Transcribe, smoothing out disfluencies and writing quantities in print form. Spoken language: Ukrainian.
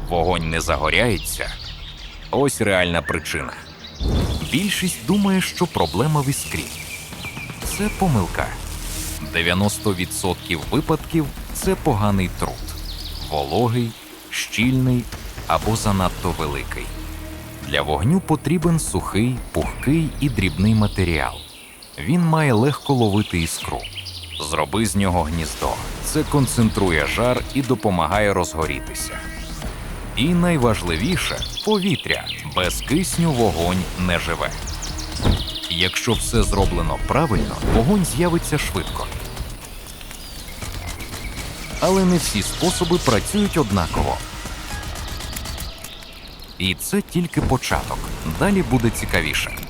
Вогонь не загоряється. Ось реальна причина. Більшість думає, що проблема в іскрі. Це помилка. 90% випадків – це поганий труд. Вологий, щільний або занадто великий. Для вогню потрібен сухий, пухкий і дрібний матеріал. Він має легко ловити іскру. Зроби з нього гніздо. Це концентрує жар і допомагає розгорітися. І найважливіше – повітря. Без кисню вогонь не живе. Якщо все зроблено правильно, вогонь з'явиться швидко. Але не всі способи працюють однаково. І це тільки початок. Далі буде цікавіше.